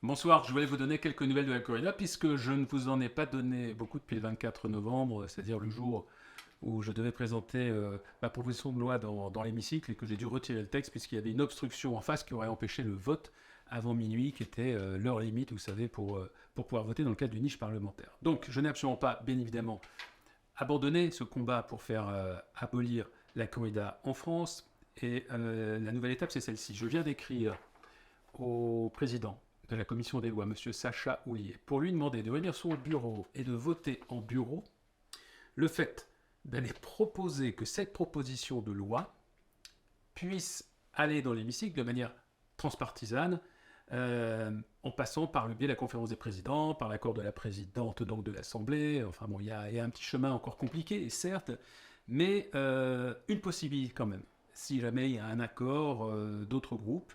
Bonsoir, je voulais vous donner quelques nouvelles de la corrida puisque je ne vous en ai pas donné beaucoup depuis le 24 novembre, c'est-à-dire le jour où je devais présenter ma proposition de loi dans l'hémicycle et que j'ai dû retirer le texte puisqu'il y avait une obstruction en face qui aurait empêché le vote avant minuit, qui était l'heure limite, vous savez, pour pouvoir voter dans le cadre d'une niche parlementaire. Donc je n'ai absolument pas, bien évidemment, abandonné ce combat pour faire abolir la corrida en France. Et la nouvelle étape, c'est celle-ci. Je viens d'écrire au président de la commission des lois, M. Sacha Houlier, pour lui demander de venir sur le bureau et de voter en bureau le fait d'aller proposer que cette proposition de loi puisse aller dans l'hémicycle de manière transpartisane, en passant par le biais de la conférence des présidents, par l'accord de la présidente donc de l'Assemblée. Enfin bon, il y a un petit chemin encore compliqué, certes, mais une possibilité quand même. Si jamais il y a un accord d'autres groupes,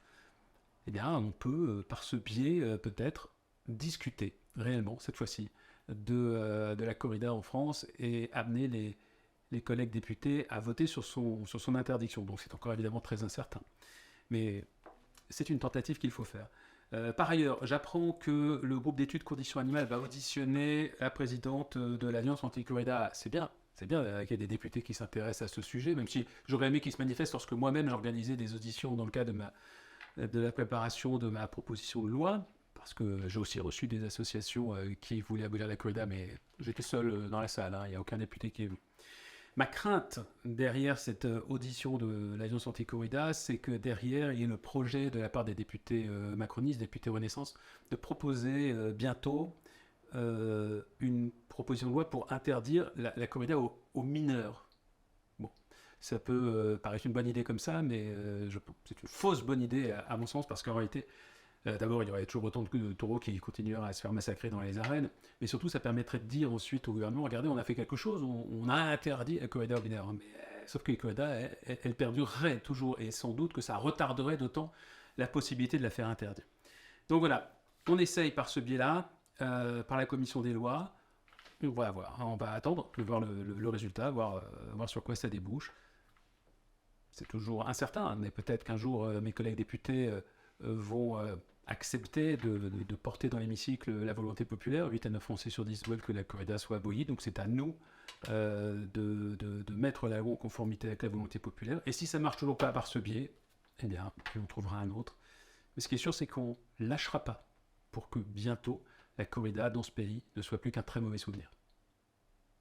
eh bien, on peut, par ce biais, peut-être discuter réellement, cette fois-ci, de la corrida en France et amener les collègues députés à voter sur son interdiction. Donc c'est encore évidemment très incertain. Mais c'est une tentative qu'il faut faire. Par ailleurs, j'apprends que le groupe d'études conditions animales va auditionner la présidente de l'Alliance anti-corrida. C'est bien qu'il y ait des députés qui s'intéressent à ce sujet, même si j'aurais aimé qu'ils se manifestent lorsque moi-même j'organisais des auditions dans le cadre de la préparation de ma proposition de loi, parce que j'ai aussi reçu des associations qui voulaient abolir la corrida, mais j'étais seul dans la salle, hein, il n'y a aucun député qui est venu. Ma crainte derrière cette audition de l'Alliance anti-corrida, c'est que derrière, il y ait le projet de la part des députés macronistes, députés Renaissance, de proposer bientôt une proposition de loi pour interdire la corrida aux mineurs. Bon, ça peut paraître une bonne idée comme ça, mais c'est une fausse bonne idée à mon sens, parce qu'en réalité, d'abord, il y aurait toujours autant de taureaux qui continueraient à se faire massacrer dans les arènes, mais surtout, ça permettrait de dire ensuite au gouvernement, regardez, on a fait quelque chose, on a interdit la corrida aux mineurs. Mais, sauf que les corridas, elles perdureraient toujours, et sans doute que ça retarderait d'autant la possibilité de la faire interdire. Donc voilà, on essaye par ce biais-là, par la commission des lois. On va voir, on va attendre de voir le résultat, voir sur quoi ça débouche. C'est toujours incertain, hein, mais peut-être qu'un jour mes collègues députés vont accepter de porter dans l'hémicycle la volonté populaire. 8 à 9 Français sur 10 veulent que la corrida soit abolie, donc c'est à nous de mettre la loi en conformité avec la volonté populaire. Et si ça ne marche toujours pas par ce biais, eh bien, on trouvera un autre. Mais ce qui est sûr, c'est qu'on ne lâchera pas pour que bientôt la corrida dans ce pays ne soit plus qu'un très mauvais souvenir.